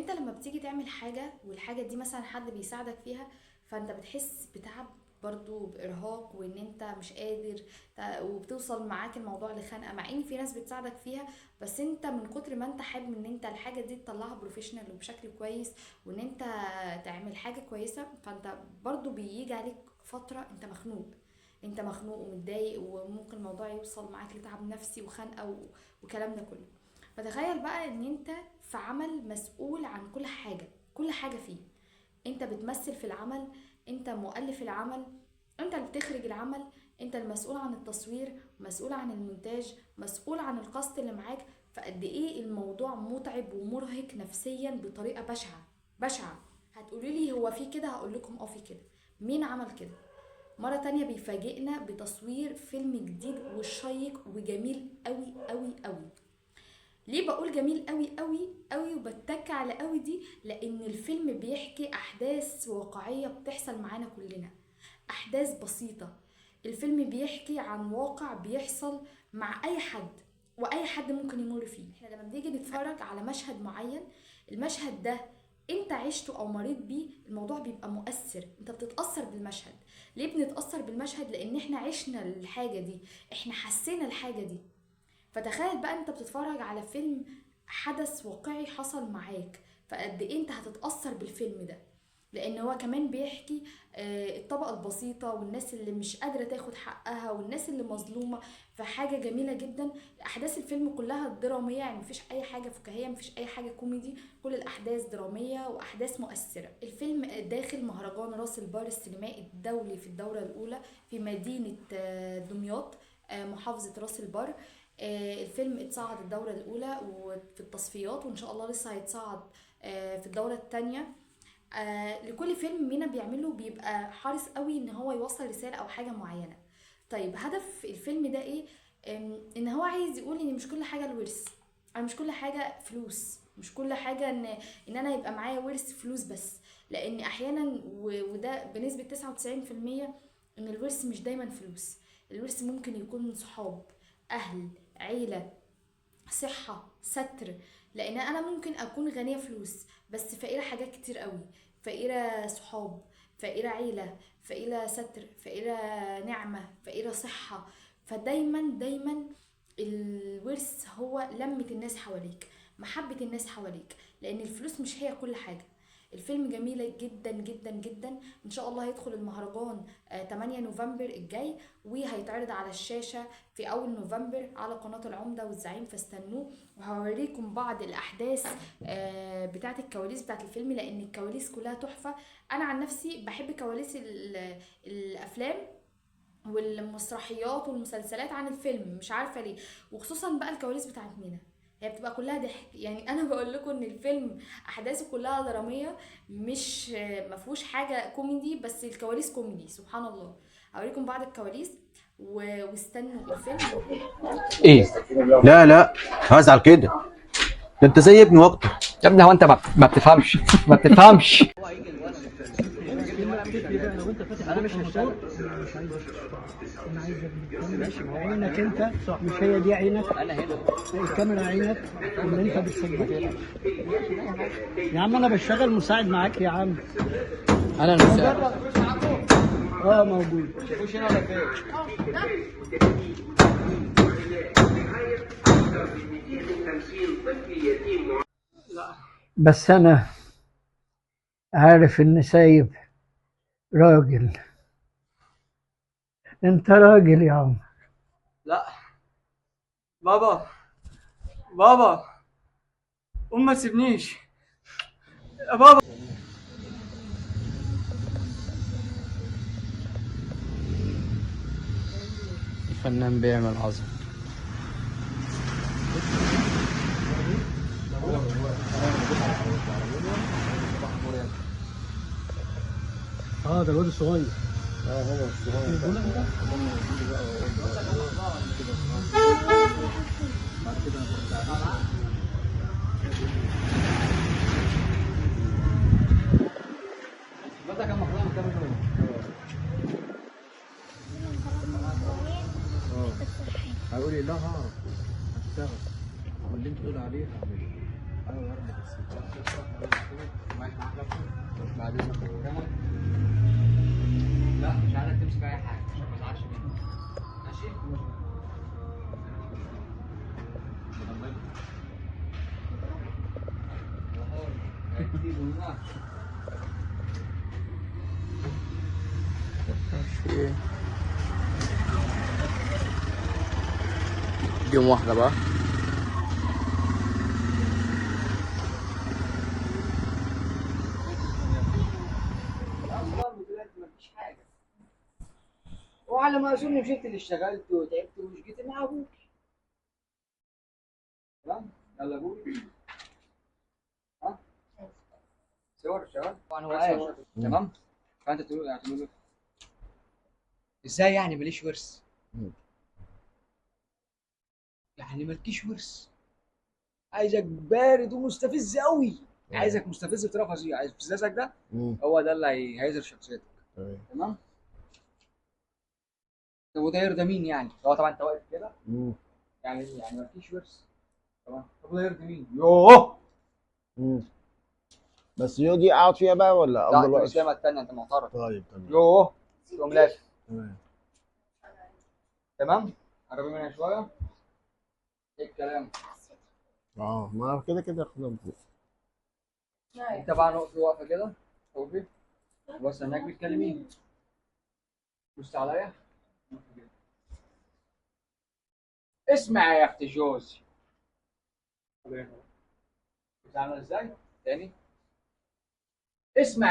انت لما بتيجي تعمل حاجة والحاجة دي مثلا حد بيساعدك فيها، فانت بتحس بتعب برضو، بإرهاق، وان انت مش قادر، وبتوصل معاك الموضوع لخنقة، مع ان في ناس بتساعدك فيها. بس انت من كتر ما انت حابب ان انت الحاجة دي تطلعها بروفيشنال وبشكل كويس، وان انت تعمل حاجة كويسة، فانت برضو بيجي عليك فترة انت مخنوق. انت مخنوق ومتضايق، وممكن الموضوع يوصل معاك لتعب نفسي وخنقة وكلام ده كله. فتخيل بقى ان انت في عمل مسؤول عن كل حاجة، كل حاجة فيه. انت بتمثل في العمل، انت مؤلف العمل، انت اللي بتخرج العمل، انت المسؤول عن التصوير، مسؤول عن المونتاج، مسؤول عن الكاست اللي معاك. فقد ايه الموضوع متعب ومرهق نفسيا بطريقة بشعة، بشعة. هتقولي لي هو في كده؟ هقول لكم اه في كده. مين عمل كده؟ مرة تانية بيفاجئنا بتصوير فيلم جديد وشيق وجميل قوي قوي قوي. ليه بقول جميل قوي قوي قوي وبتك على قوي دي؟ لان الفيلم بيحكي احداث واقعية بتحصل معانا كلنا، احداث بسيطة. الفيلم بيحكي عن واقع بيحصل مع اي حد، واي حد ممكن يمر فيه. احنا لما بنيجي نتفرج على مشهد معين، المشهد ده انت عشته او مريت بيه، الموضوع بيبقى مؤثر، انت بتتأثر بالمشهد. ليه بنتأثر بالمشهد؟ لان احنا عشنا الحاجة دي، احنا حسينا الحاجة دي. فتخيل بقى انت بتتفرج على فيلم حدث واقعي حصل معاك، فقد ايه انت هتتأثر بالفيلم ده. لان هو كمان بيحكي الطبقة البسيطة، والناس اللي مش قادرة تاخد حقها، والناس اللي مظلومة. فحاجة جميلة جدا. احداث الفيلم كلها درامية، يعني مفيش اي حاجة فكاهية، مفيش اي حاجة كوميدي، كل الاحداث درامية واحداث مؤثرة. الفيلم داخل مهرجان راس البر السينمائي الدولي في الدورة الاولى في مدينة دمياط، محافظة راس البر. الفيلم اتصعد الدورة الأولى وفي التصفيات، وإن شاء الله لسه هيتصعد في الدورة التانية. لكل فيلم مينا بيعمله بيبقى حريص قوي إن هو يوصل رسالة أو حاجة معينة. طيب هدف الفيلم ده إيه؟ إن هو عايز يقول إن مش كل حاجة الورث، أو مش كل حاجة فلوس، مش كل حاجة إن أنا يبقى معايا ورث فلوس بس. لأن أحيانا وده بنسبة 99% إن الورث مش دايما فلوس. الورث ممكن يكون صحاب، أهل، عيلة، صحة، ستر. لان انا ممكن اكون غنية فلوس بس فقيرة حاجات كتير قوي، فقيرة صحاب، فقيرة عيلة، فقيرة ستر، فقيرة نعمة، فقيرة صحة. فدايما دايما الورث هو لمة الناس حواليك، محبة الناس حواليك، لان الفلوس مش هي كل حاجة. الفيلم جميل جدا جدا جدا. ان شاء الله هيدخل المهرجان 8 نوفمبر الجاي، وهيتعرض على الشاشة في اول نوفمبر على قناة العمدة والزعيم، فاستنوه. وهوريكم بعض الاحداث بتاعت الكواليس بتاعت الفيلم، لان الكواليس كلها تحفة. انا عن نفسي بحب كواليس الافلام والمسرحيات والمسلسلات عن الفيلم، مش عارفة ليه. وخصوصا بقى الكواليس بتاعت مينا، هي بتبقى كلها ضحك. يعني انا بقول لكم ان الفيلم احداثه كلها دراميه، مش مفهوش حاجه كوميدي، بس الكواليس كوميدي سبحان الله. هوريكم بعض الكواليس واستنوا الفيلم. ايه؟ لا لا، هزعل كده. ده انت زي ابني وقته. يا ابني هو انت ما بتفهمش ما بتفهمش. انا مش هشتغل، مش عايز اشتغل، انا عايز ابني عينك انت، مش هي دي عينك، انا هنا الكاميرا عينك اللي انت بتسجل. يا عم انا بشتغل مساعد معاك يا عم. انا المساعد. موجود. خش هنا ولا فين؟ بس انا عارف ان سايب راجل. انت راجل يا عم. لا بابا، بابا قوم ما تسيبنيش يا بابا. الفنان بيعمل عظمة. ده الواد الصغير. هو الصغير هقول لي لا هعرف اشتغل واللي انت تقول عليه هعمله. انا بس يوم واحدة بقى. مفيش حاجه. وعلى ما اظن مشيت اللي اشتغلت وتعبت ومش جيت مع ابوك. تمام؟ يلا ابوك. ها؟ صور شباب؟ طبعا هو قال تمام؟ فانت تقول له ازاي يعني ماليش ورث؟ يعني مالكيش ورث. عايزك بارد ومستفز قوي. عايزك مستفز بطريقه فظيعه. عايز استفزازك ده هو ده اللي هيظهر شخصيتك. تمام؟ طب وده يرضى مين يعني؟ هو طبعا انت واقف كده يعني مالكيش ورث. تمام؟ طب وده يرضي مين؟ يوه. بس يو دي اقعد فيها بقى ولا لا افضل انت واقف؟ الاسلامه الثانيه انت معترض. طيب تمام. يوه. تقوم لافف. تمام. تمام؟ قربي منها شويه. ايه الكلام؟ ما كده كده خلاص. انت بقى نقطه واقفه كده. اوكي. بص هناك بتكلميني. بص عليا. اسمع يا اختي جوزي. بتعمل ازاي؟ تاني. اسمع